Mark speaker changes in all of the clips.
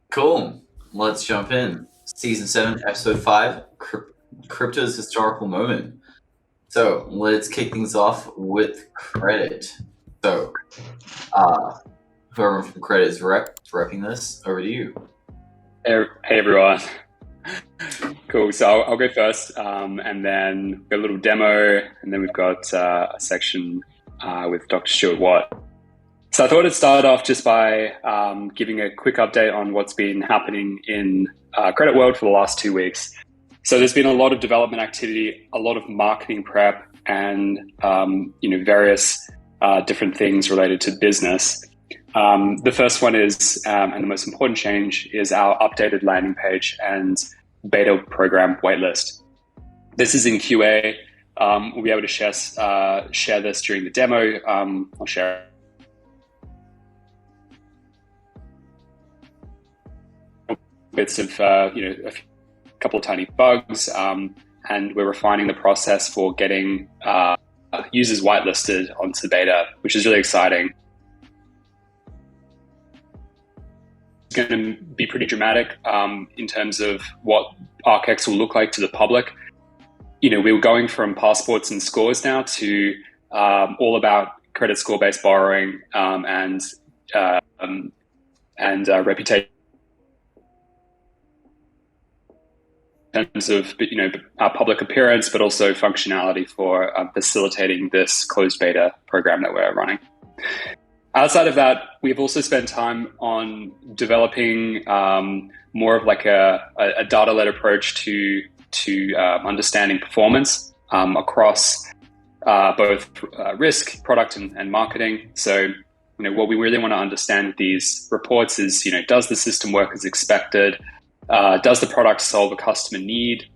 Speaker 1: Cool. Let's jump in. Season 7, Episode 5, Crypto's Historical Moment. So let's kick things off with credit. So, whoever from credit is repping this, over to you.
Speaker 2: Hey everyone. Cool. So I'll go first, and then a little demo, and then we've got a section with Dr. Stuart Watt. So I thought I'd start off just by giving a quick update on what's been happening in credit world for the last 2 weeks. So there's been a lot of development activity, a lot of marketing prep, and various different things related to business. The first one is, and the most important change, is our updated landing page and beta program waitlist. This is in QA. We'll be able to share this during the demo. I'll share bits of a couple of tiny bugs, and we're refining the process for getting users whitelisted onto beta, which is really exciting. It's going to be pretty dramatic in terms of what ARCx will look like to the public. We were going from passports and scores now to all about credit score-based borrowing and reputation. In terms of our public appearance, but also functionality for facilitating this closed beta program that we're running. Outside of that, we've also spent time on developing more of like a data-led approach to understanding performance across both risk, product, and marketing. So, what we really want to understand with these reports is, does the system work as expected? Does the product solve a customer need,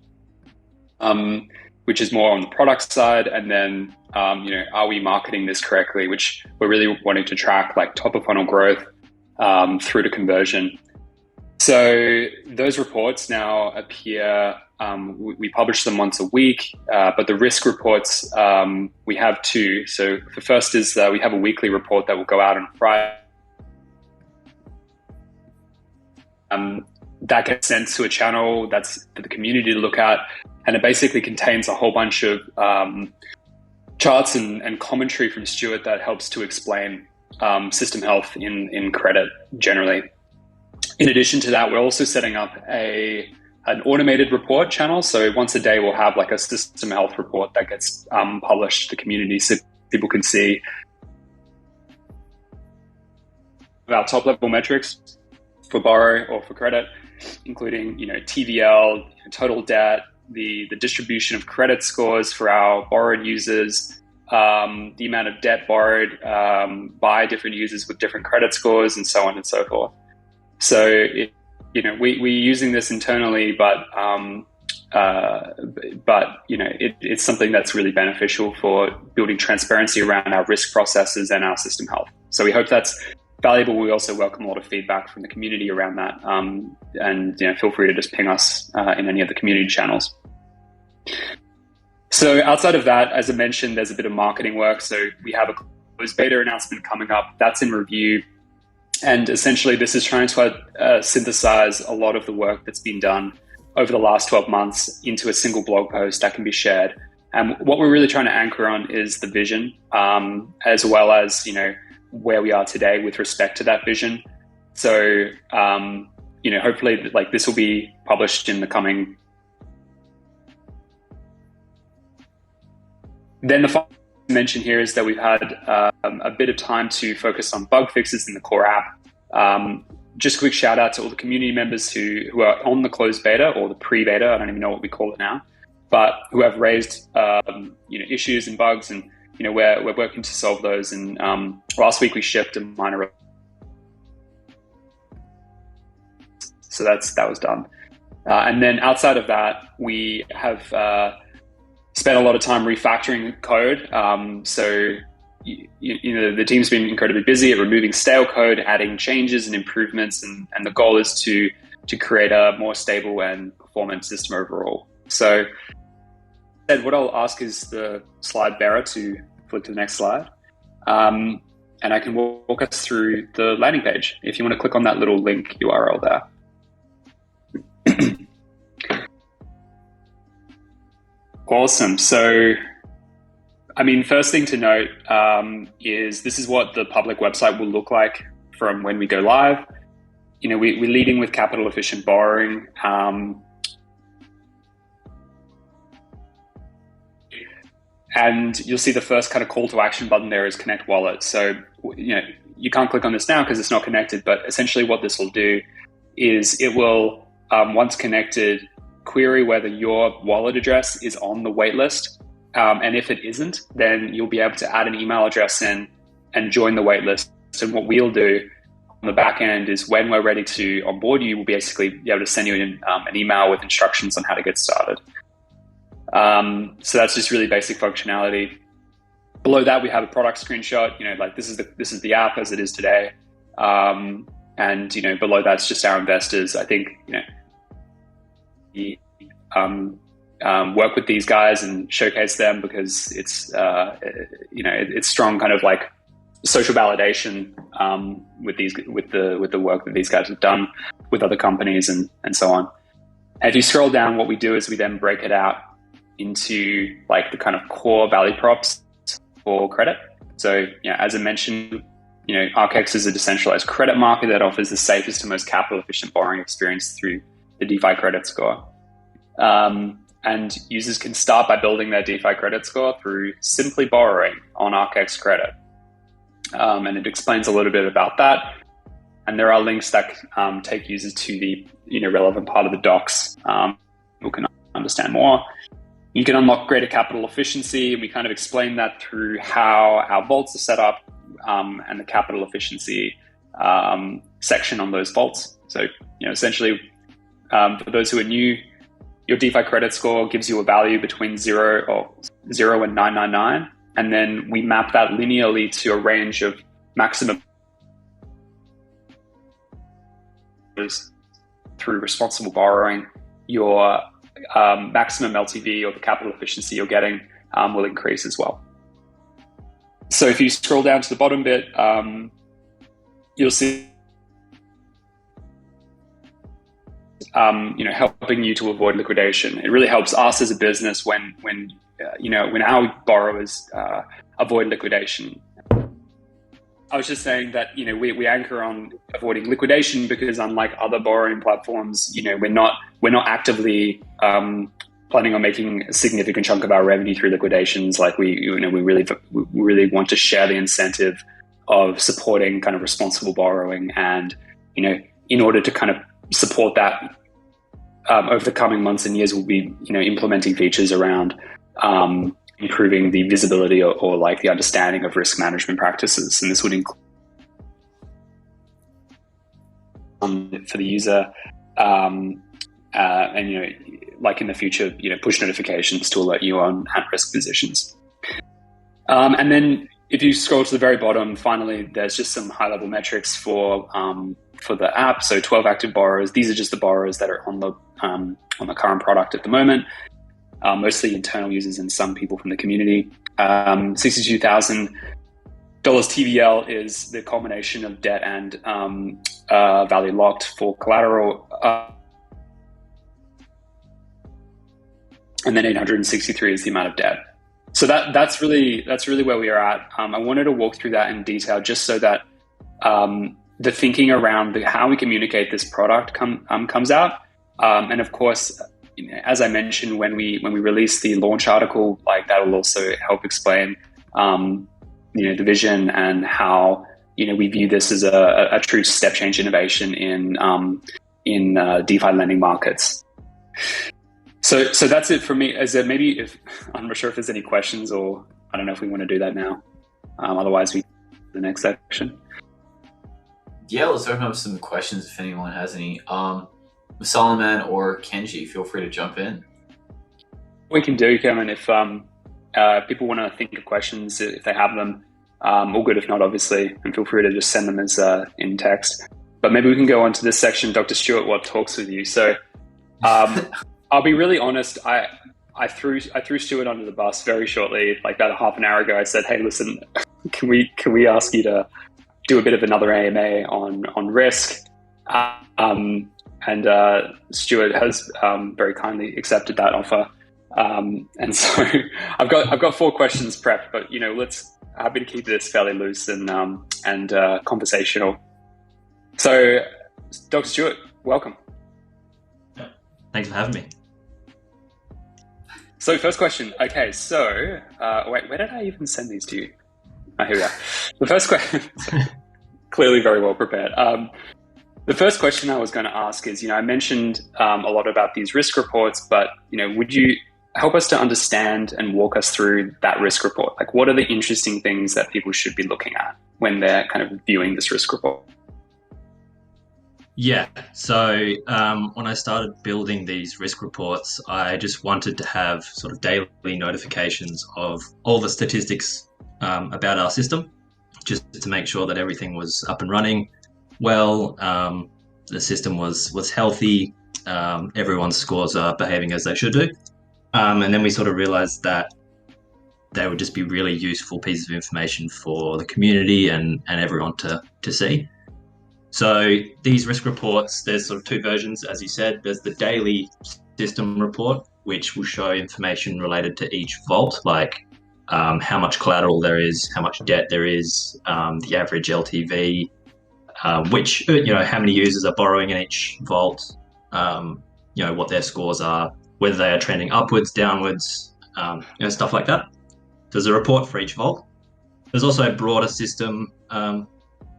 Speaker 2: which is more on the product side? And then, are we marketing this correctly, which we're really wanting to track, like top of funnel growth through to conversion. So those reports now appear, we publish them once a week, but the risk reports, we have two. So the first is we have a weekly report that will go out on Friday. That gets sent to a channel that's for the community to look at, and it basically contains a whole bunch of charts and commentary from Stuart that helps to explain system health in credit generally. In addition to that, we're also setting up an automated report channel. So once a day, we'll have like a system health report that gets published to the community so people can see our top level metrics for borrow or for credit, including TVL, total debt, the distribution of credit scores for our borrowed users, the amount of debt borrowed by different users with different credit scores, and so on and so forth. So, we're using this internally, but it's something that's really beneficial for building transparency around our risk processes and our system health. So we hope that's valuable. We also welcome a lot of feedback from the community around that, and feel free to just ping us in any of the community channels. So outside of that, as I mentioned, there's a bit of marketing work. So we have a closed beta announcement coming up. That's in review. And essentially, this is trying to synthesize a lot of the work that's been done over the last 12 months into a single blog post that can be shared. And what we're really trying to anchor on is the vision, as well as, where we are today with respect to that vision. So, hopefully, like this will be published in the coming. Then the final mention here is that we've had a bit of time to focus on bug fixes in the core app. Just a quick shout out to all the community members who are on the closed beta or the pre-beta, I don't even know what we call it now, but who have raised issues and bugs, and we're working to solve those. And last week we shipped a minor, so that was done. And then outside of that, we have spent a lot of time refactoring code. So the team's been incredibly busy at removing stale code, adding changes and improvements, and the goal is to create a more stable and performant system overall. So Ed, what I'll ask is the slide bearer to flip to the next slide. And I can walk us through the landing page if you want to click on that little link URL there. Awesome. So, I mean, first thing to note is this is what the public website will look like from when we go live. We're leading with capital efficient borrowing. And you'll see the first kind of call to action button there is connect wallet. So, you can't click on this now because it's not connected, but essentially what this will do is it will, once connected, query whether your wallet address is on the waitlist. And if it isn't, then you'll be able to add an email address in and join the waitlist. And what we'll do on the back end is when we're ready to onboard you, we'll basically be able to send you an email with instructions on how to get started. So that's just really basic functionality. Below that, we have a product screenshot. Like this is the app as it is today. And below that's just our investors. I think we work with these guys and showcase them because it's it's strong kind of like social validation with the work that these guys have done with other companies and so on. And if you scroll down, what we do is we then break it out into like the kind of core value props for credit. So, as I mentioned, ARCx is a decentralized credit market that offers the safest and most capital efficient borrowing experience through the DeFi credit score. And users can start by building their DeFi credit score through simply borrowing on ARCx credit. And it explains a little bit about that. And there are links that take users to the relevant part of the docs who can understand more. You can unlock greater capital efficiency, and we kind of explain that through how our vaults are set up and the capital efficiency section on those vaults. So, essentially, for those who are new, your DeFi credit score gives you a value between 0 and 999, and then we map that linearly to a range of maximum through responsible borrowing. Your maximum LTV or the capital efficiency you're getting will increase as well. So if you scroll down to the bottom bit, you'll see helping you to avoid liquidation. It really helps us as a business when our borrowers avoid liquidation. I was just saying that we anchor on avoiding liquidation because unlike other borrowing platforms, we're not actively planning on making a significant chunk of our revenue through liquidations. Like we really want to share the incentive of supporting kind of responsible borrowing, and in order to kind of support that over the coming months and years, we'll be implementing features around improving the visibility or like the understanding of risk management practices. And this would include for the user and like in the future, push notifications to alert you on at-risk positions. And then if you scroll to the very bottom, finally, there's just some high-level metrics for the app. So 12 active borrowers. These are just the borrowers that are on the current product at the moment. Mostly internal users and some people from the community. $62,000 TVL is the combination of debt and value locked for collateral. And then 863 is the amount of debt. So that's really where we are at. I wanted to walk through that in detail just so that the thinking around how we communicate this product comes out. And of course, as I mentioned, when we release the launch article, like that will also help explain the vision and how we view this as a true step change innovation in DeFi lending markets. So that's it for me. Is there I'm not sure if there's any questions, or I don't know if we want to do that now. Otherwise, we the next section.
Speaker 1: Yeah, let's open up some questions if anyone has any. Solomon or Kenji, feel free to jump in.
Speaker 2: We can do, Kevin, if people want to think of questions, if they have them, all good. If not, obviously, and feel free to just send them as in text. But maybe we can go on to this section, Dr. Stewart, what talks with you. So I'll be really honest. I threw Stewart under the bus very shortly, like about half an hour ago. I said, "Hey, listen, can we ask you to do a bit of another AMA on risk?" and Stuart has very kindly accepted that offer. And so I've got 4 questions prepped, but happy to keep this fairly loose and conversational. So, Dr. Stuart, welcome.
Speaker 3: Thanks for having me.
Speaker 2: So, first question. Okay, so wait, where did I even send these to you? Oh, here we are. The first question. Clearly, very well prepared. The first question I was going to ask is, I mentioned a lot about these risk reports, but would you help us to understand and walk us through that risk report? Like, what are the interesting things that people should be looking at when they're kind of viewing this risk report?
Speaker 3: Yeah, so when I started building these risk reports, I just wanted to have sort of daily notifications of all the statistics about our system, just to make sure that everything was up and running well, the system was healthy, everyone's scores are behaving as they should do. And then we sort of realized that they would just be really useful pieces of information for the community and everyone to see. So these risk reports, there's sort of 2 versions, as you said. There's the daily system report, which will show information related to each vault, like how much collateral there is, how much debt there is, the average LTV, which, how many users are borrowing in each vault, what their scores are, whether they are trending upwards, downwards, stuff like that. There's a report for each vault. There's also a broader system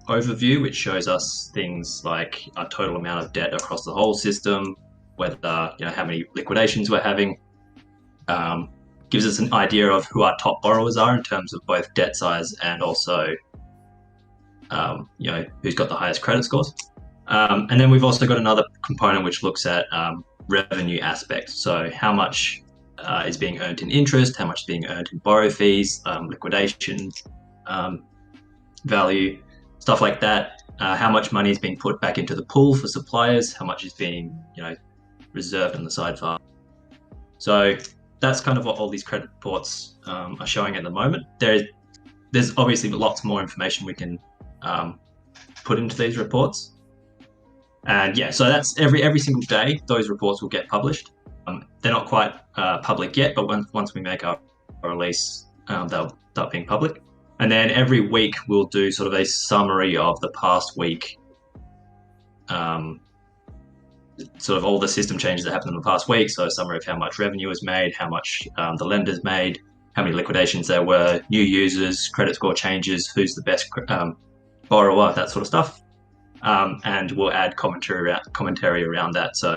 Speaker 3: overview, which shows us things like our total amount of debt across the whole system, whether, how many liquidations we're having, gives us an idea of who our top borrowers are in terms of both debt size and also, who's got the highest credit scores. And then we've also got another component which looks at revenue aspects. So how much is being earned in interest, how much is being earned in borrow fees, liquidation value, stuff like that. How much money is being put back into the pool for suppliers, how much is being reserved on the side file. So that's kind of what all these credit reports are showing at the moment. There's obviously lots more information we can put into these reports. And so that's every single day those reports will get published. They're not quite public yet, but once we make our release, they'll start being public. And then every week we'll do sort of a summary of the past week, sort of all the system changes that happened in the past week. So a summary of how much revenue was made, how much the lenders made, how many liquidations there were, new users, credit score changes, who's the best borrower, that sort of stuff. And we'll add commentary around that. So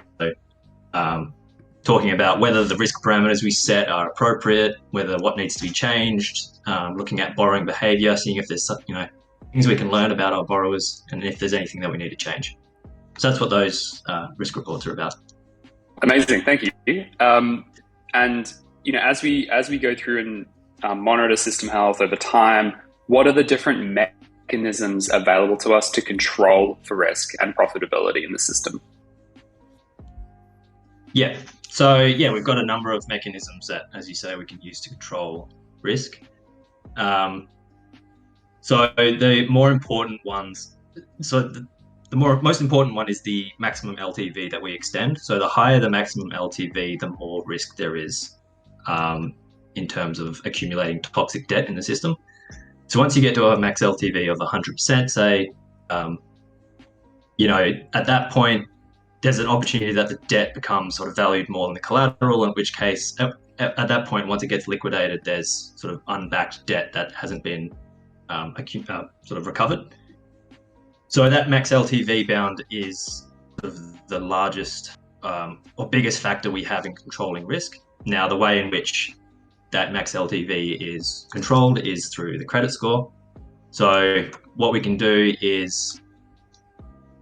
Speaker 3: talking about whether the risk parameters we set are appropriate, whether what needs to be changed, looking at borrowing behavior, seeing if there's things we can learn about our borrowers and if there's anything that we need to change. So that's what those risk reports are about.
Speaker 2: Amazing, thank you. And as we go through and monitor system health over time, what are the different mechanisms available to us to control for risk and profitability in the system?
Speaker 3: Yeah. So we've got a number of mechanisms that, as you say, we can use to control risk. So the more important ones, most important one is the maximum LTV that we extend. So the higher the maximum LTV, the more risk there is in terms of accumulating toxic debt in the system. So once you get to a max LTV of 100%, say, at that point, there's an opportunity that the debt becomes sort of valued more than the collateral, in which case, at that point, once it gets liquidated, there's sort of unbacked debt that hasn't been sort of recovered. So that max LTV bound is sort of the largest or biggest factor we have in controlling risk. Now, the way in which that max LTV is controlled is through the credit score. So what we can do is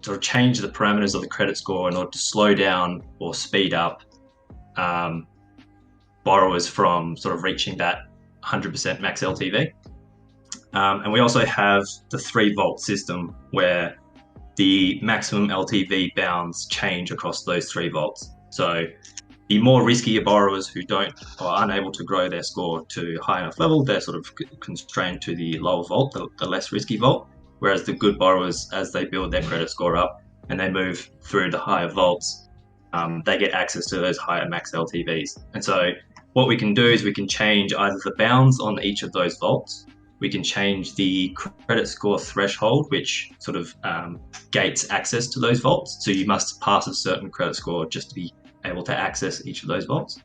Speaker 3: sort of change the parameters of the credit score in order to slow down or speed up borrowers from sort of reaching that 100% max LTV. And we also have the 3-vault system where the maximum LTV bounds change across those 3 vaults. So the more riskier borrowers who don't or are unable to grow their score to a high enough level, they're sort of constrained to the lower vault, the less risky vault. Whereas the good borrowers, as they build their credit score up, and they move through the higher vaults, they get access to those higher max LTVs. And so what we can do is we can change either the bounds on each of those vaults. We can change the credit score threshold, which sort of gates access to those vaults. So you must pass a certain credit score just to be able to access each of those vaults.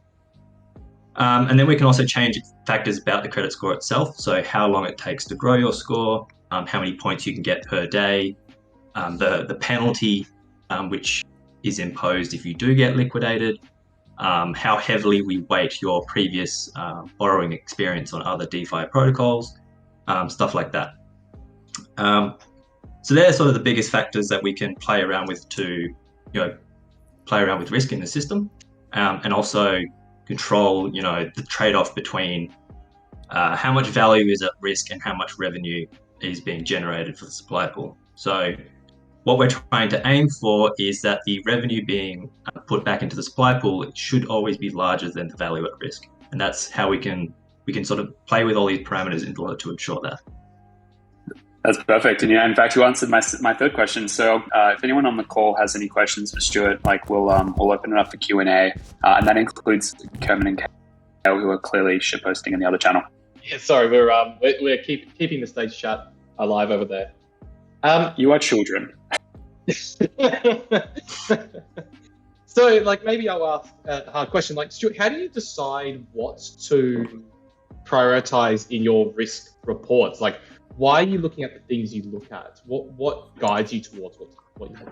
Speaker 3: And then we can also change factors about the credit score itself. So how long it takes to grow your score, how many points you can get per day, the penalty which is imposed if you do get liquidated, how heavily we weight your previous borrowing experience on other DeFi protocols, stuff like that. So they're sort of the biggest factors that we can play around with to, play around with risk in the system, and also control, the trade-off between how much value is at risk and how much revenue is being generated for the supply pool. So what we're trying to aim for is that the revenue being put back into the supply pool, it should always be larger than the value at risk. And that's how we can sort of play with all these parameters in order to ensure that.
Speaker 2: That's perfect. And in fact, you answered my third question. So if anyone on the call has any questions for Stuart, we'll open it up for Q&A. And that includes Kerman and Kale, who are clearly shitposting in the other channel.
Speaker 4: Yeah, sorry, we're keeping the stage chat alive over there.
Speaker 2: You are children.
Speaker 4: So, maybe I'll ask a hard question. Stuart, how do you decide what to prioritize in your risk reports? Why are you looking at the things you look at? What guides you towards what you're looking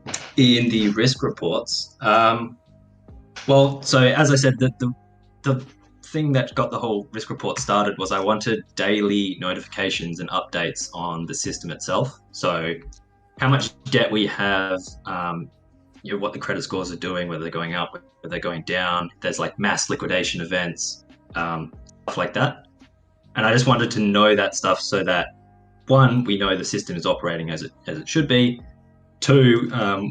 Speaker 4: at?
Speaker 3: In the risk reports, so as I said, the thing that got the whole risk report started was I wanted daily notifications and updates on the system itself. So how much debt we have, what the credit scores are doing, whether they're going up, whether they're going down. There's mass liquidation events, stuff like that. And I just wanted to know that stuff so that, one, we know the system is operating as it should be. Two,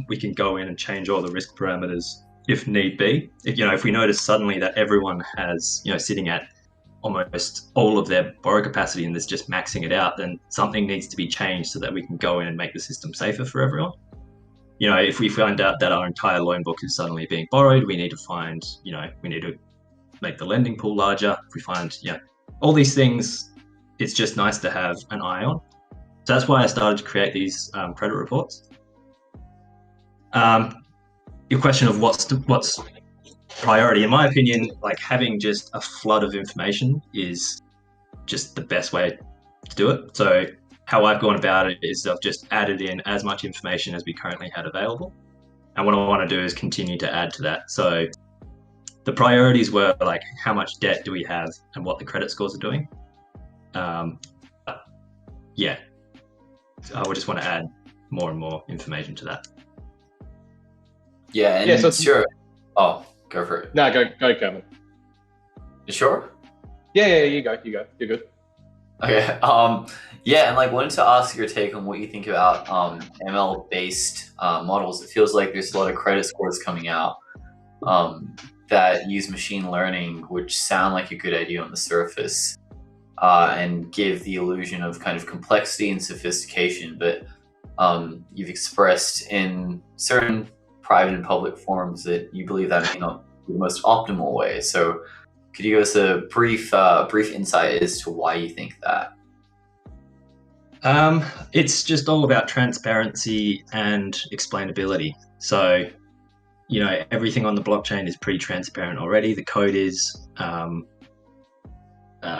Speaker 3: we can go in and change all the risk parameters if need be. If we notice suddenly that everyone has, sitting at almost all of their borrow capacity and is just maxing it out, then something needs to be changed so that we can go in and make the system safer for everyone. If we find out that our entire loan book is suddenly being borrowed, we need to make the lending pool larger. If we find, all these things, it's just nice to have an eye on. So that's why I started to create these credit reports. Your question of what's priority, in my opinion, having just a flood of information is just the best way to do it. So how I've gone about it is I've just added in as much information as we currently had available. And what I want to do is continue to add to that. So the priorities were how much debt do we have and what the credit scores are doing. I would just want to add more and more information to that.
Speaker 1: Yeah, and
Speaker 4: so
Speaker 1: sure. Oh, go for it.
Speaker 4: No, go, Kerman.
Speaker 1: You sure?
Speaker 4: Yeah, you go. You're good.
Speaker 1: Okay. And wanted to ask your take on what you think about ML-based models. It feels like there's a lot of credit scores coming out that use machine learning, which sound like a good idea on the surface, and give the illusion of kind of complexity and sophistication. But you've expressed in certain private and public forums that you believe that may not be the most optimal way. So could you give us a brief insight as to why you think that?
Speaker 3: It's just all about transparency and explainability. So, everything on the blockchain is pretty transparent already. The code is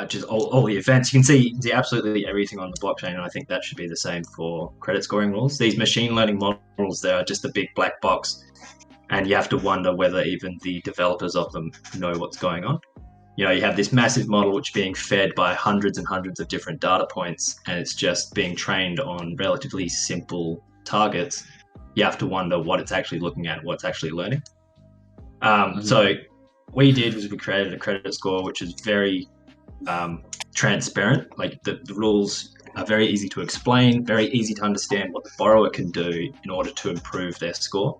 Speaker 3: just all the events. You can see absolutely everything on the blockchain, and I think that should be the same for credit scoring rules. These machine learning models, they are just a big black box, and you have to wonder whether even the developers of them know what's going on. You have this massive model which is being fed by hundreds and hundreds of different data points, and it's just being trained on relatively simple targets. You have to wonder what it's actually looking at, what it's actually learning. So what we did was we created a credit score which is very transparent. The rules are very easy to explain, very easy to understand what the borrower can do in order to improve their score.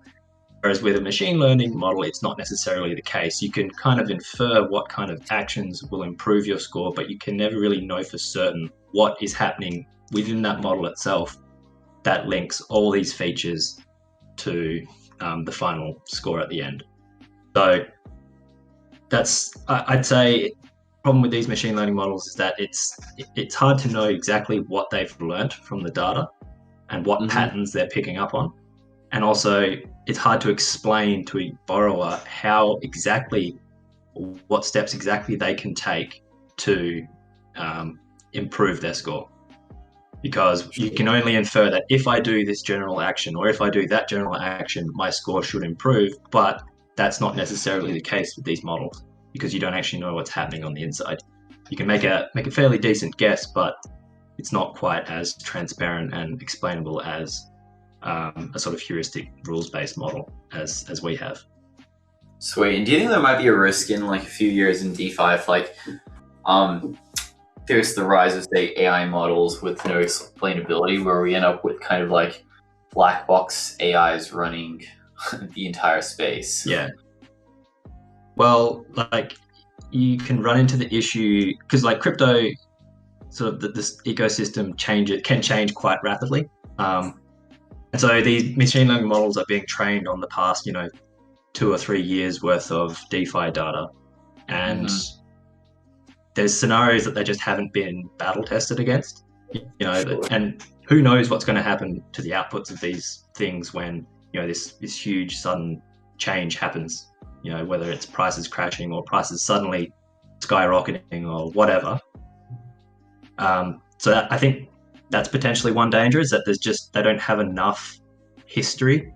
Speaker 3: Whereas with a machine learning model, it's not necessarily the case. You can kind of infer what kind of actions will improve your score, but you can never really know for certain what is happening within that model itself that links all these features to the final score at the end. So I'd say problem with these machine learning models is that it's hard to know exactly what they've learned from the data and what patterns they're picking up on. And also it's hard to explain to a borrower what steps exactly they can take to improve their score. Because you can only infer that if I do this general action or if I do that general action, my score should improve. But that's not necessarily the case with these models, because you don't actually know what's happening on the inside. You can make a fairly decent guess, but it's not quite as transparent and explainable as a sort of heuristic rules-based model as we have.
Speaker 1: Sweet. And do you think there might be a risk in like a few years in DeFi if like there's the rise of, say, AI models with no explainability, where we end up with kind of like black box AIs running the entire space?
Speaker 3: Yeah. Well, like you can run into the issue because like crypto, sort of this ecosystem can change quite rapidly. And so these machine learning models are being trained on the past, 2 or 3 years worth of DeFi data. And there's scenarios that they just haven't been battle tested against, and who knows what's going to happen to the outputs of these things when, this huge sudden change happens, whether it's prices crashing or prices suddenly skyrocketing or whatever. So I think that's potentially one danger, is that they don't have enough history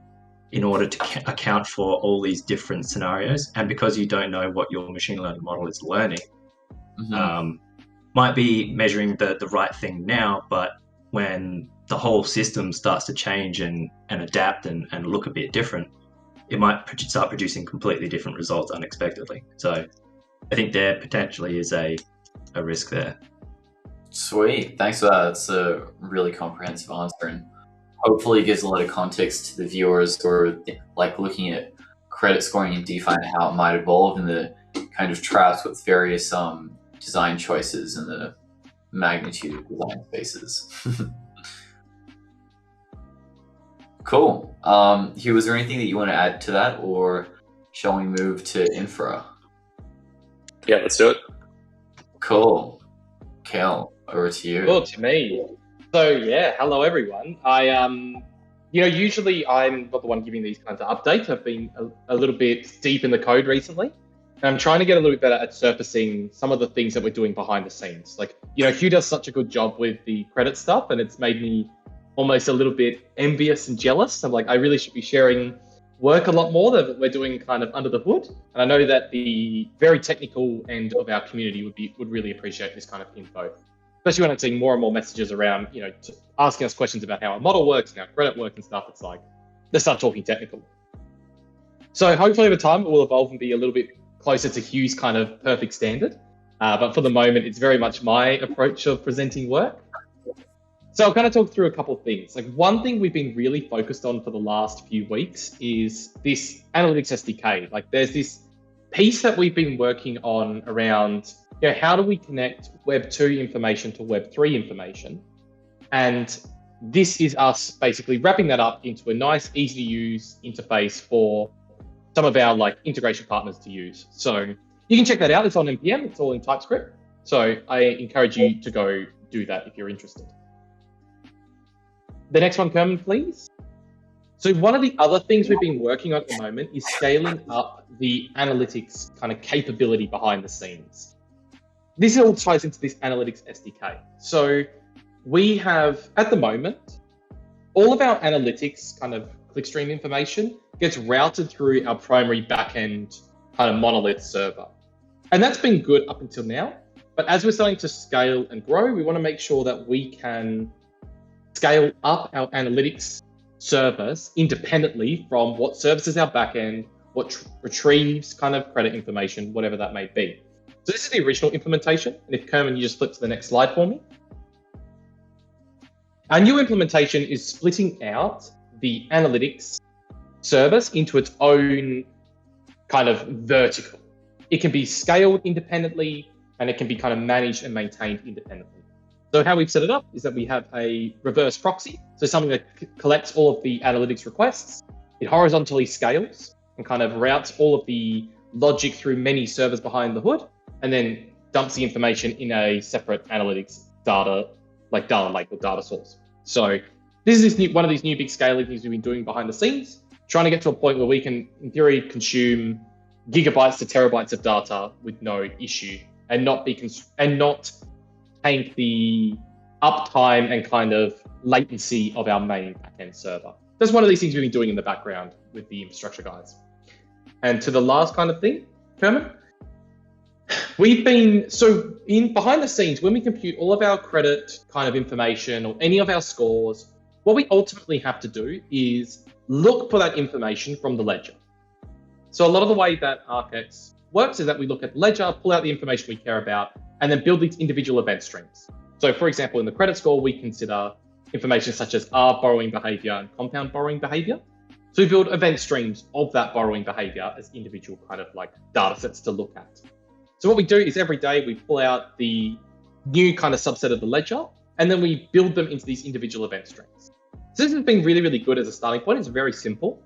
Speaker 3: in order to account for all these different scenarios. And because you don't know what your machine learning model is learning, might be measuring the right thing now, but when the whole system starts to change and adapt and look a bit different, it might start producing completely different results unexpectedly. So I think there potentially is a risk there.
Speaker 1: Sweet. Thanks for that. That's a really comprehensive answer, and hopefully gives a lot of context to the viewers who are like looking at credit scoring in DeFi and how it might evolve, and the kind of traps with various design choices and the magnitude of design spaces. Cool. Hugh, was there anything that you want to add to that, or shall we move to infra?
Speaker 2: Yeah, let's do it.
Speaker 1: Cool. Kel, over to you.
Speaker 4: Cool, to me. So yeah, hello everyone. Usually I'm not the one giving these kinds of updates. I've been a little bit deep in the code recently. And I'm trying to get a little bit better at surfacing some of the things that we're doing behind the scenes. Like, Hugh does such a good job with the credit stuff, and it's made me almost a little bit envious and jealous. I'm like, I really should be sharing work a lot more that we're doing kind of under the hood. And I know that the very technical end of our community would really appreciate this kind of info, especially when I'm seeing more and more messages around, asking us questions about how our model works and our credit work and stuff. It's like, they start talking technical. So hopefully over time it will evolve and be a little bit closer to Hugh's kind of perfect standard. But for the moment, it's very much my approach of presenting work. So I'll kind of talk through a couple of things. Like, one thing we've been really focused on for the last few weeks is this analytics SDK. Like, there's this piece that we've been working on around, how do we connect Web 2 information to Web 3 information? And this is us basically wrapping that up into a nice, easy to use interface for some of our integration partners to use. So you can check that out. It's on NPM. It's all in TypeScript. So I encourage you to go do that if you're interested. The next one, Kerman, please. So one of the other things we've been working on at the moment is scaling up the analytics kind of capability behind the scenes. This all ties into this analytics SDK. So we have, at the moment, all of our analytics kind of clickstream information gets routed through our primary backend kind of monolith server. And that's been good up until now. But as we're starting to scale and grow, we want to make sure that we can scale up our analytics service independently from what services our backend, what retrieves kind of credit information, whatever that may be. So this is the original implementation. And if Kerman, you just flip to the next slide for me. Our new implementation is splitting out the analytics service into its own kind of vertical. It can be scaled independently, and it can be kind of managed and maintained independently. So how we've set it up is that we have a reverse proxy, so something that collects all of the analytics requests. It horizontally scales and kind of routes all of the logic through many servers behind the hood, and then dumps the information in a separate analytics data lake or data source. So this is one of these new big scaling things we've been doing behind the scenes, trying to get to a point where we can, in theory, consume gigabytes to terabytes of data with no issue, and not tank the uptime and kind of latency of our main backend server. That's one of these things we've been doing in the background with the infrastructure guys. And to the last kind of thing, Kerman, behind the scenes, when we compute all of our credit kind of information or any of our scores, what we ultimately have to do is look for that information from the ledger. So a lot of the way that ARCx works is that we look at the ledger, pull out the information we care about, and then build these individual event streams. So for example, in the credit score, we consider information such as borrowing behavior and compound borrowing behavior. So we build event streams of that borrowing behavior as individual kind of like data sets to look at. So what we do is every day we pull out the new kind of subset of the ledger, and then we build them into these individual event streams. So this has been really, really good as a starting point. It's very simple,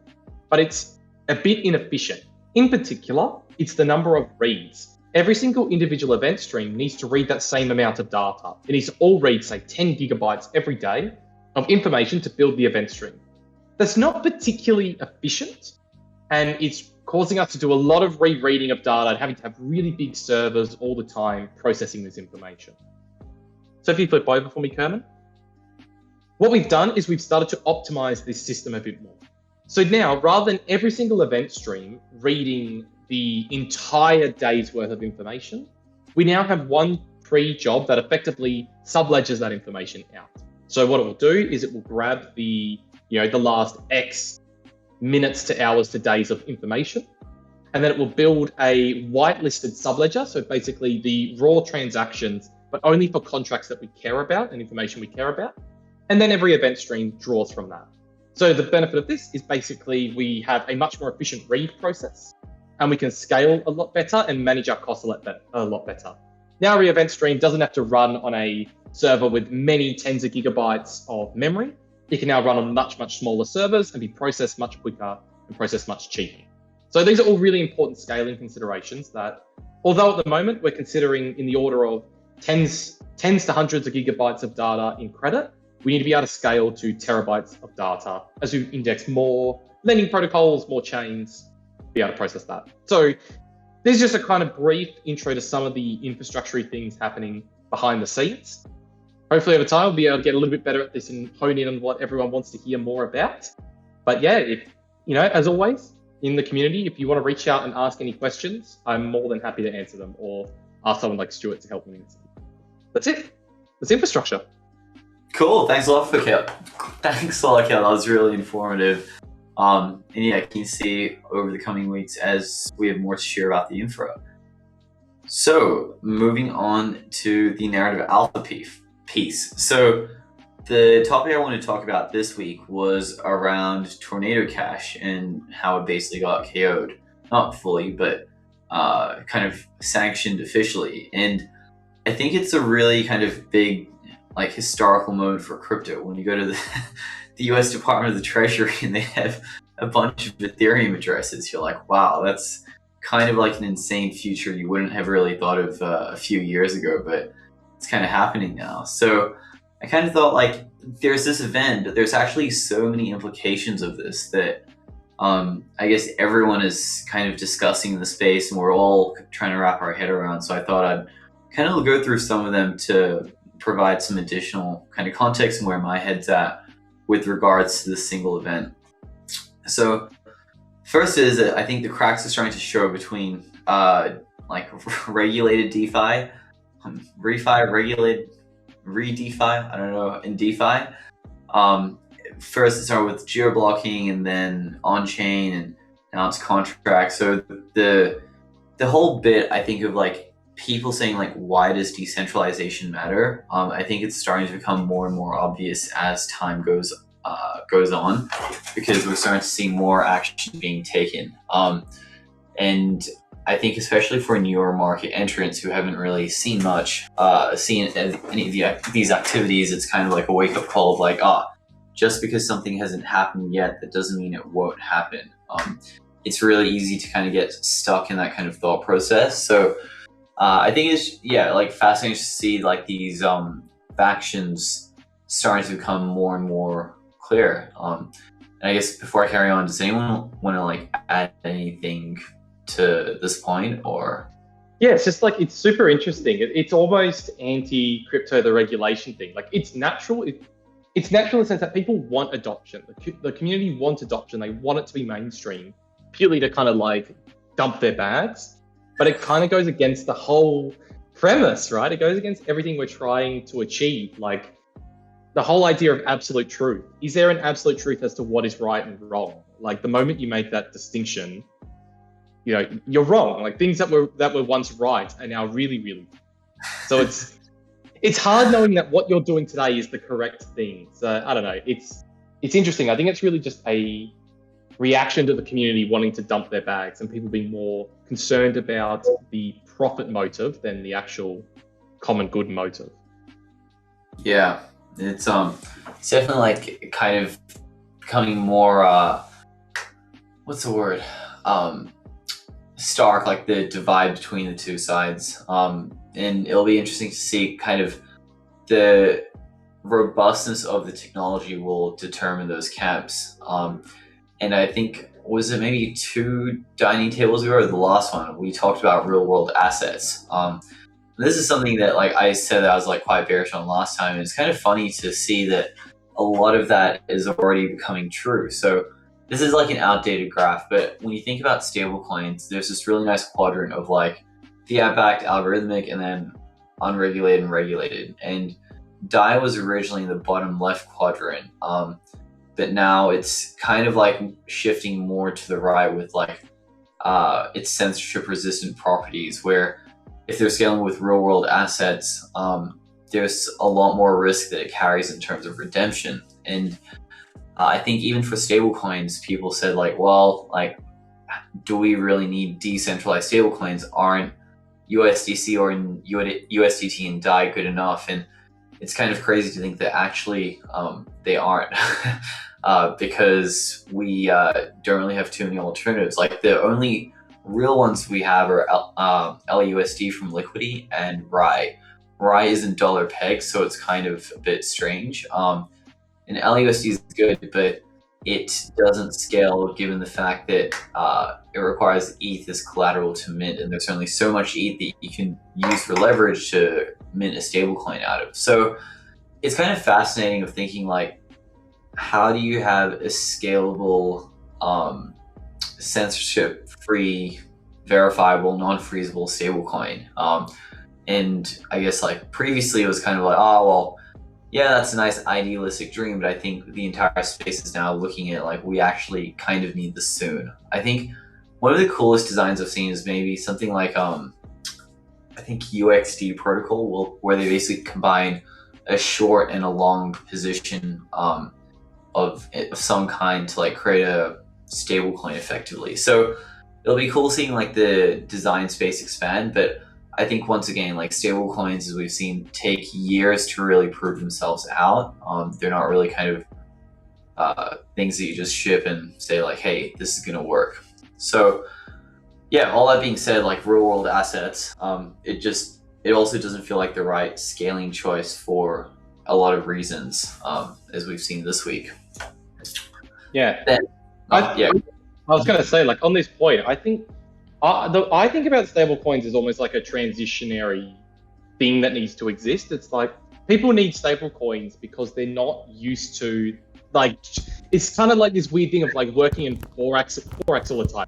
Speaker 4: but it's a bit inefficient. In particular, it's the number of reads. Every single individual event stream needs to read that same amount of data. It needs to all read, say, 10 gigabytes every day of information to build the event stream. That's not particularly efficient, and it's causing us to do a lot of rereading of data and having to have really big servers all the time processing this information. So if you flip over for me, Kerman. What we've done is we've started to optimize this system a bit more. So now, rather than every single event stream reading the entire day's worth of information, we now have one pre-job that effectively subledgers that information out. So what it will do is it will grab the last X minutes to hours to days of information, and then it will build a whitelisted subledger. So basically the raw transactions, but only for contracts that we care about and information we care about. And then every event stream draws from that. So the benefit of this is basically we have a much more efficient read process, and we can scale a lot better and manage our costs a lot better. Now every event stream doesn't have to run on a server with many tens of gigabytes of memory. It can now run on much, much smaller servers and be processed much quicker and processed much cheaper. So these are all really important scaling considerations that, although at the moment we're considering in the order of tens to hundreds of gigabytes of data in credit, we need to be able to scale to terabytes of data as we index more lending protocols, more chains, be able to process that. So this is just a kind of brief intro to some of the infrastructure things happening behind the scenes. Hopefully over time, we'll be able to get a little bit better at this and hone in on what everyone wants to hear more about. But yeah, as always, in the community, if you want to reach out and ask any questions, I'm more than happy to answer them or ask someone like Stuart to help me answer them. That's it. That's infrastructure.
Speaker 1: Cool. Thanks a lot, Kel. That was really informative. And yeah, I can see over the coming weeks as we have more to share about the infra. So moving on to the narrative alpha piece. So the topic I want to talk about this week was around Tornado Cash and how it basically got KO'd. Not fully, but kind of sanctioned officially. And I think it's a really kind of big historical moment for crypto when you go to the US Department of the Treasury and they have a bunch of Ethereum addresses. You're like, wow, that's kind of like an insane future you wouldn't have really thought of a few years ago, but it's kind of happening now. So I kind of thought there's this event, but there's actually so many implications of this that I guess everyone is kind of discussing the space and we're all trying to wrap our head around. So I thought I'd kind of go through some of them to provide some additional kind of context and where my head's at with regards to this single event. So first is that I think the cracks are starting to show between regulated DeFi, re-DeFi, I don't know, and DeFi. First it started with geo-blocking and then on-chain and now it's contracts. So the whole bit, I think, of people saying why does decentralization matter? I think it's starting to become more and more obvious as time goes on, because we're starting to see more action being taken. And I think especially for newer market entrants who haven't really seen much, seen any of these activities, it's kind of like a wake-up call of like, just because something hasn't happened yet, that doesn't mean it won't happen. It's really easy to kind of get stuck in that kind of thought process. So I think it's like fascinating to see like these factions starting to become more and more clear. And I guess before I carry on, does anyone want to like add anything to this point, or?
Speaker 4: Yeah, it's just like, it's super interesting. It's almost anti-crypto, the regulation thing. Like, it's natural. It's natural in the sense that people want adoption. The community wants adoption. They want it to be mainstream, purely to kind of like dump their bags. But it kind of goes against the whole premise, right? It goes against everything we're trying to achieve. Like, the whole idea of absolute truth. Is there an absolute truth as to what is right and wrong? Like, the moment you make that distinction, you know, you're wrong. Like, things that were once right are now really, really wrong. So it's hard knowing that what you're doing today is the correct thing. So I don't know. It's interesting. I think it's really just a reaction to the community wanting to dump their bags and people being more concerned about the profit motive than the actual common good motive.
Speaker 1: Yeah, it's definitely like kind of becoming more what's the word? Stark, like the divide between the two sides. And it'll be interesting to see kind of the robustness of the technology will determine those camps. And I think, was it maybe 2 dining tables ago or the last one, we talked about real world assets. This is something that like I said that I was like quite bearish on last time. And it's kind of funny to see that a lot of that is already becoming true. So this is like an outdated graph, but when you think about stablecoins, there's this really nice quadrant of like fiat-backed, algorithmic, and then unregulated and regulated. And DAI was originally in the bottom left quadrant, but now it's kind of like shifting more to the right with like its censorship-resistant properties, where if they're scaling with real-world assets, there's a lot more risk that it carries in terms of redemption. And I think even for stablecoins, people said like, well, like, do we really need decentralized stablecoins? Aren't USDC or USDT and DAI good enough? And it's kind of crazy to think that actually they aren't, because we don't really have too many alternatives. Like, the only real ones we have are LUSD from Liquidity and RAI. RAI isn't dollar peg, so it's kind of a bit strange. And LUSD is good, but it doesn't scale given the fact that it requires ETH as collateral to mint, and there's only so much ETH that you can use for leverage to mint a stablecoin out of. So it's kind of fascinating of thinking like, how do you have a scalable, censorship-free, verifiable, non-freezable stablecoin? And I guess like previously it was kind of like, oh, well, yeah, that's a nice idealistic dream, but I think the entire space is now looking at like, we actually kind of need this soon. I think one of the coolest designs I've seen is maybe something like I think UXD protocol, where they basically combine a short and a long position of some kind to like create a stablecoin effectively. So it'll be cool seeing like the design space expand, but I think once again, like stablecoins, as we've seen, take years to really prove themselves out. They're not really kind of things that you just ship and say like, hey, this is gonna work. So yeah, all that being said, like real world assets, it also doesn't feel like the right scaling choice for a lot of reasons, as we've seen this week.
Speaker 4: Yeah.
Speaker 1: Then,
Speaker 4: I was going to say, like, on this point, I think I think about stablecoins as almost like a transitionary thing that needs to exist. It's like people need stablecoins because they're not used to, like, it's kind of like this weird thing of like working in forex all the time.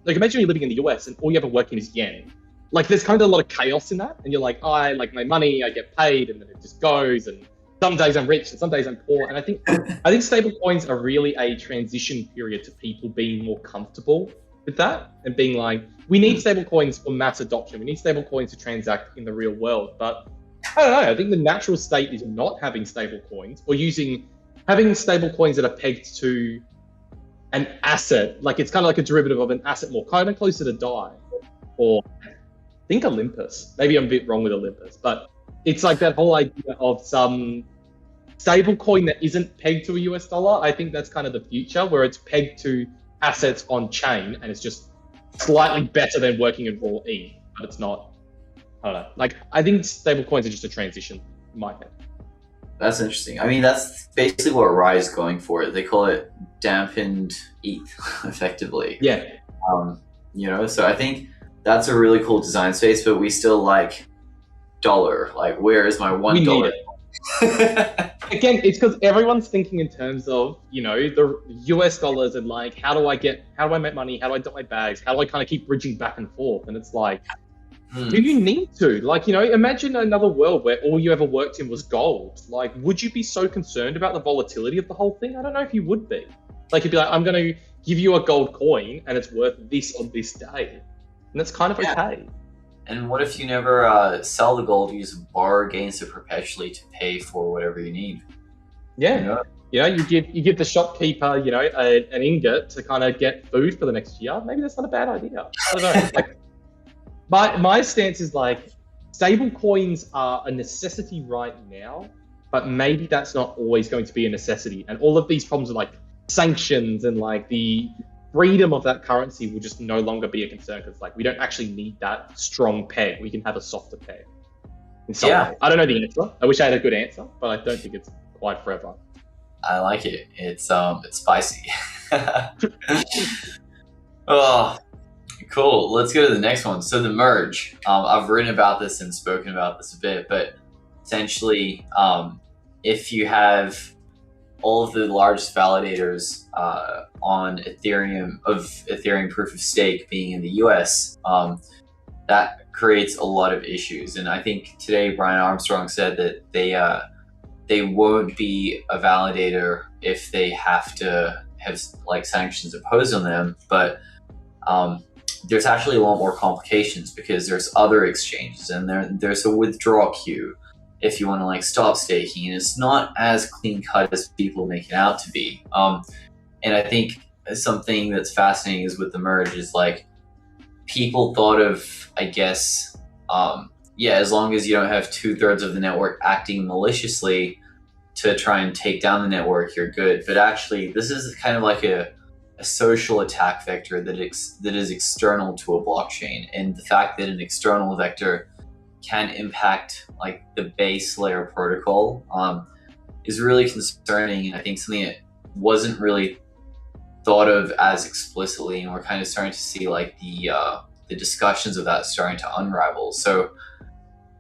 Speaker 4: Like, imagine you're living in the US and all you ever work in is yen. Like, there's kind of a lot of chaos in that, and you're like, I like my money, I get paid, and then it just goes, and some days I'm rich and some days I'm poor. And I think stablecoins are really a transition period to people being more comfortable with that and being like, we need stablecoins for mass adoption. We need stablecoins to transact in the real world. But I don't know. I think the natural state is not having stablecoins or having stablecoins that are pegged to an asset, like it's kind of like a derivative of an asset more kind of closer to DAI, or I think Olympus. Maybe I'm a bit wrong with Olympus, but it's like that whole idea of some stable coin that isn't pegged to a US dollar. I think that's kind of the future, where it's pegged to assets on chain and it's just slightly better than working in raw ETH, but it's not. I don't know. Like, I think stable coins are just a transition in my head.
Speaker 1: That's interesting. I mean, that's basically what Rai's going for. They call it dampened ETH, effectively.
Speaker 4: Yeah.
Speaker 1: So I think that's a really cool design space, but we still like dollar. Like, where is my $1?
Speaker 4: We need it. Again, it's because everyone's thinking in terms of, the US dollars and like, how do I make money? How do I dump my bags? How do I kind of keep bridging back and forth? And it's like, do you need to? Like, imagine another world where all you ever worked in was gold. Like, would you be so concerned about the volatility of the whole thing? I don't know if you would be. Like, you'd be like, I'm going to give you a gold coin and it's worth this on this day. And that's kind of okay.
Speaker 1: And what if you never sell the gold, you just borrow against it perpetually to pay for whatever you need?
Speaker 4: Yeah. You give the shopkeeper, an ingot to kind of get food for the next year. Maybe that's not a bad idea. I don't know. Like, my stance is like, stable coins are a necessity right now, but maybe that's not always going to be a necessity. And all of these problems with like sanctions and like the freedom of that currency will just no longer be a concern, because like we don't actually need that strong peg. We can have a softer peg. In some way. I don't know the answer. I wish I had a good answer, but I don't think it's quite forever.
Speaker 1: I like it. It's spicy. Oh, cool. Let's go to the next one. So the merge. I've written about this and spoken about this a bit, but essentially, if you have all of the largest validators on Ethereum proof of stake being in the US, that creates a lot of issues. And I think today Brian Armstrong said that they won't be a validator if they have to have like sanctions imposed on them. But there's actually a lot more complications, because there's other exchanges and there's a withdrawal queue if you want to like stop staking, and it's not as clean cut as people make it out to be. And I think something that's fascinating is with the merge is like, people thought of, I guess, as long as you don't have 2/3 of the network acting maliciously to try and take down the network, you're good. But actually, this is kind of like a social attack vector that is external to a blockchain. And the fact that an external vector can impact like the base layer protocol is really concerning, and I think something that wasn't really thought of as explicitly, and we're kind of starting to see like the discussions of that starting to unravel. So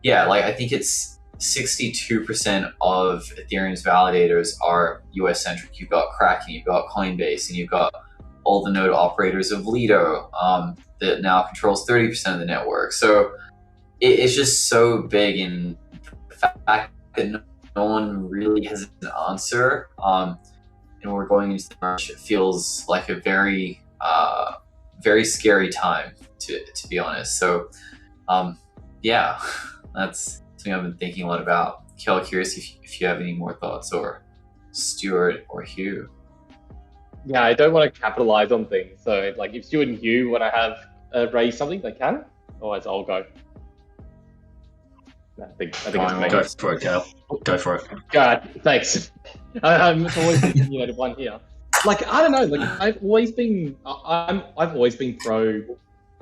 Speaker 1: like I think it's 62% of Ethereum's validators are US centric. You've got Kraken, you've got Coinbase, and you've got all the node operators of Lido that now controls 30% of the network. So it's just so big, and the fact that no one really has an answer, and we're going into the merge, it feels like a very, very scary time, to be honest. So, that's something I've been thinking a lot about. Kel, curious if you have any more thoughts, or Stuart or Hugh.
Speaker 4: Yeah, I don't want to capitalize on things. So, like, if Stuart and Hugh want to have raise something, they can. Otherwise, I'll go. No, I think
Speaker 3: go for it, Cal. Go for it.
Speaker 4: God, thanks. It's always been, one here. Like, I don't know. Like, I've always been pro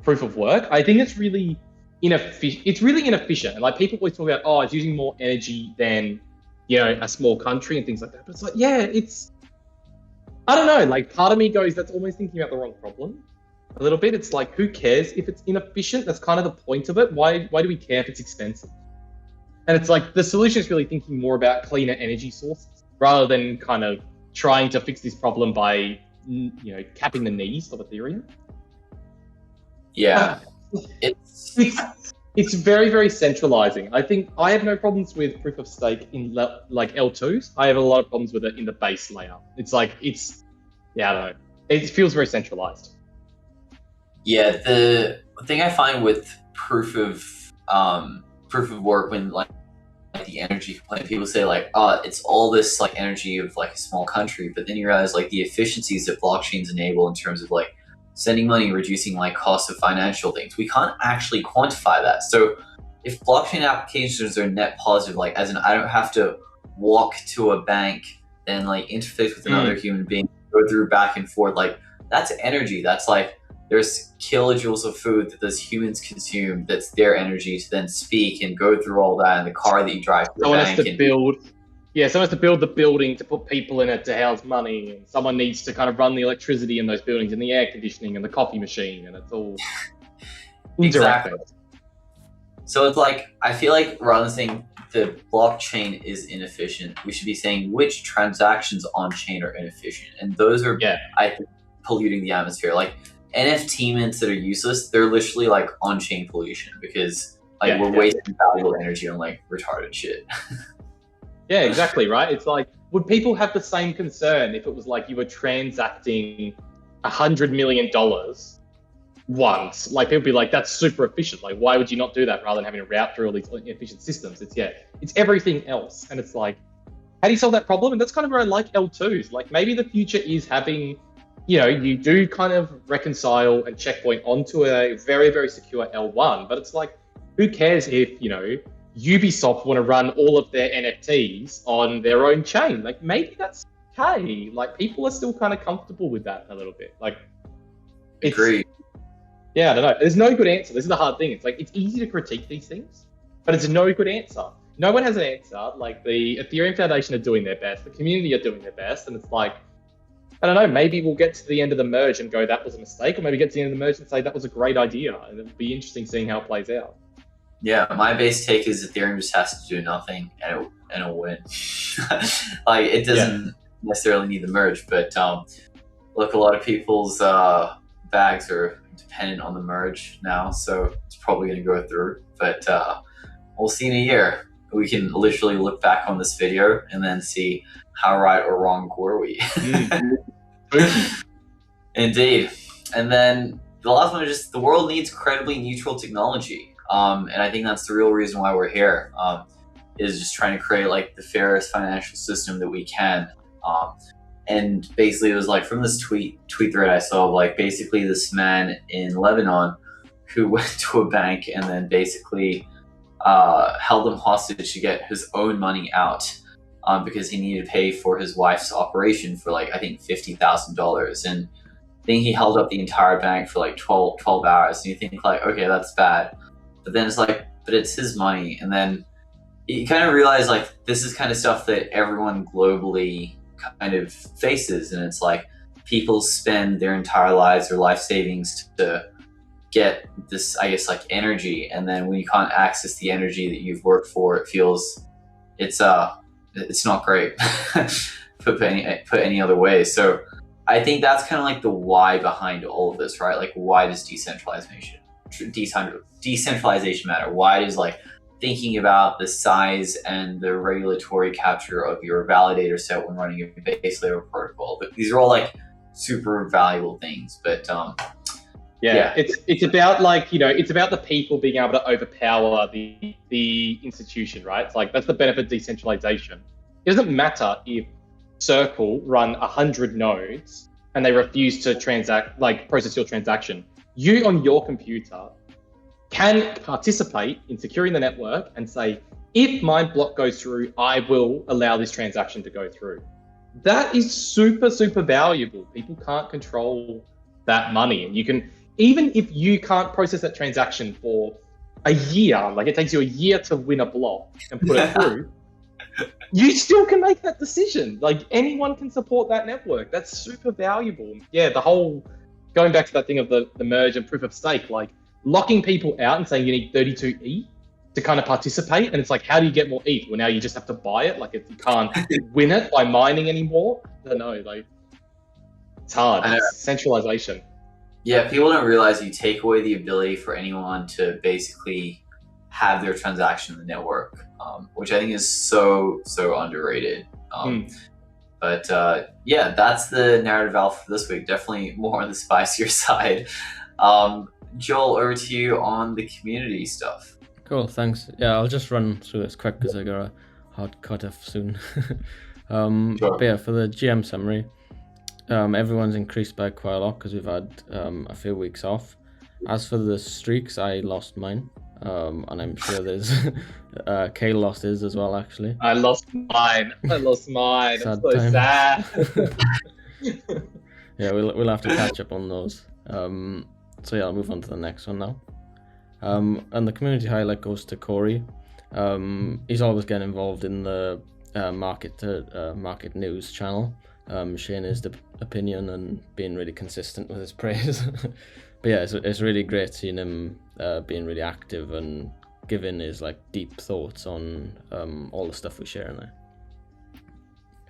Speaker 4: proof of work. I think it's really inefficient. It's really inefficient. And like, people always talk about, it's using more energy than, a small country and things like that. But it's like, it's. I don't know. Like, part of me goes, that's almost thinking about the wrong problem. A little bit. It's like, who cares if it's inefficient? That's kind of the point of it. Why do we care if it's expensive? And it's like, the solution is really thinking more about cleaner energy sources rather than kind of trying to fix this problem by, capping the knees of Ethereum.
Speaker 1: Yeah.
Speaker 4: It's very, very centralizing. I think I have no problems with proof of stake in like L2s. I have a lot of problems with it in the base layer. It's like, I don't know. It feels very centralized.
Speaker 1: Yeah, the thing I find with proof of work, when like the energy complaint. People say like, oh, it's all this like energy of like a small country, but then you realize like the efficiencies that blockchains enable in terms of like sending money, reducing like cost of financial things. We can't actually quantify that. So if blockchain applications are net positive, like as in I don't have to walk to a bank and like interface with another human being, go through back and forth, like that's energy. That's like there's kilojoules of food that those humans consume. That's their energy to then speak and go through all that in the car that you drive to the
Speaker 4: Someone
Speaker 1: bank.
Speaker 4: has to build. Yeah, someone has to build the building to put people in it to house money, and someone needs to kind of run the electricity in those buildings and the air conditioning and the coffee machine, and it's all interacting.
Speaker 1: Exactly. So it's like, I feel like rather than saying the blockchain is inefficient, we should be saying which transactions on chain are inefficient. And those are, I think, polluting the atmosphere. Like NFT mints that are useless, they're literally like on chain pollution because like we're wasting valuable energy on like retarded shit.
Speaker 4: Yeah, exactly, right? It's like, would people have the same concern if it was like you were transacting $100 million once? Like, people be like, that's super efficient. Like, why would you not do that rather than having to route through all these inefficient systems? It's everything else. And it's like, how do you solve that problem? And that's kind of where I like L2s. Like, maybe the future is having, you do kind of reconcile and checkpoint onto a very, very secure L1, but it's like, who cares if, Ubisoft want to run all of their NFTs on their own chain? Like, maybe that's okay. Like, people are still kind of comfortable with that a little bit. Like,
Speaker 1: Agreed.
Speaker 4: Yeah, I don't know. There's no good answer. This is the hard thing. It's like, it's easy to critique these things, but it's no good answer. No one has an answer. Like, the Ethereum Foundation are doing their best. The community are doing their best. And it's like, I don't know, maybe we'll get to the end of the merge and go, that was a mistake. Or maybe get to the end of the merge and say, that was a great idea. And it'll be interesting seeing how it plays out.
Speaker 1: Yeah, my base take is Ethereum just has to do nothing and it'll win. Like, it doesn't necessarily need the merge, but look, a lot of people's bags are dependent on the merge now, so it's probably going to go through. But we'll see in a year. We can literally look back on this video and then see how right or wrong were we. Indeed. And then the last one is just the world needs credibly neutral technology. And I think that's the real reason why we're here, is just trying to create like the fairest financial system that we can. And basically it was like from this tweet thread I saw, like basically this man in Lebanon who went to a bank and then basically held them hostage to get his own money out because he needed to pay for his wife's operation for like, I think $50,000. And I think he held up the entire bank for like 12 hours. And you think like, okay, that's bad. But then it's like, but it's his money. And then you kind of realize like this is kind of stuff that everyone globally kind of faces. And it's like people spend their entire lives, their life savings to get this, I guess, like energy. And then when you can't access the energy that you've worked for, it feels it's not great. put any other way. So I think that's kind of like the why behind all of this, right? Like, why does decentralization matter? Why does like thinking about the size and the regulatory capture of your validator set when running a base layer protocol? But these are all like super valuable things. But
Speaker 4: it's about like, it's about the people being able to overpower the institution, right? It's like, that's the benefit of decentralization. It doesn't matter if Circle run 100 nodes and they refuse to process your transaction. You on your computer can participate in securing the network and say, if my block goes through, I will allow this transaction to go through. That is super, super valuable. People can't control that money. And you can, even if you can't process that transaction for a year, like it takes you a year to win a block and put it through, you still can make that decision. Like, anyone can support that network. That's super valuable. Yeah, the whole, going back to that thing of the merge and proof of stake, like locking people out and saying you need 32 ETH to kind of participate. And it's like, how do you get more ETH? Well, now you just have to buy it. Like, if you can't win it by mining anymore, I don't know. Like, it's hard. It's centralization.
Speaker 1: Yeah, people don't realize you take away the ability for anyone to basically have their transaction in the network, which I think is so underrated. But that's the narrative alpha for this week. Definitely more on the spicier side. Joel, over to you on the community stuff.
Speaker 5: Cool, thanks. Yeah, I'll just run through this quick because I got a hard cut-off soon.
Speaker 1: Sure.
Speaker 5: But yeah, for the GM summary, everyone's increased by quite a lot because we've had a few weeks off. As for the streaks, I lost mine, and I'm sure there's Kale lost his as well, actually.
Speaker 4: I lost mine. I'm
Speaker 5: Sad
Speaker 4: so
Speaker 5: time.
Speaker 4: sad.
Speaker 5: Yeah, we'll have to catch up on those. So yeah, I'll move on to the next one now. And the community highlight goes to Corey. He's always getting involved in the market news channel, sharing his opinion and being really consistent with his praise. But yeah, it's really great seeing him being really active and giving his like deep thoughts on all the stuff we share in there.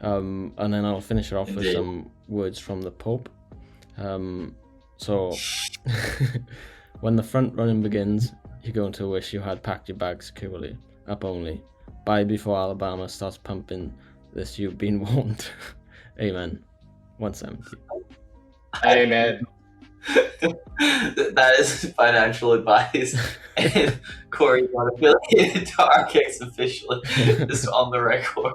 Speaker 5: And then I'll finish it off with some words from the Pope. So when the front running begins, you're going to wish you had packed your bags securely. Up only. Buy before Alabama starts pumping this, you've been warned. Amen. 170.
Speaker 4: Amen.
Speaker 1: That is financial advice, and Corey's not affiliated to ARCx officially. Just on the record.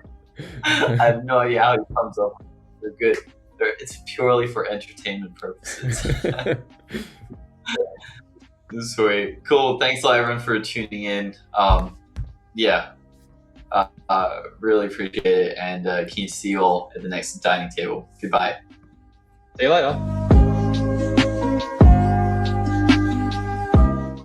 Speaker 1: I have no idea how he comes up. They're good. It's purely for entertainment purposes. Sweet. Cool. Thanks a lot, everyone, for tuning in. Really appreciate it, and can you see you all at the next dining table. Goodbye.
Speaker 4: See you later.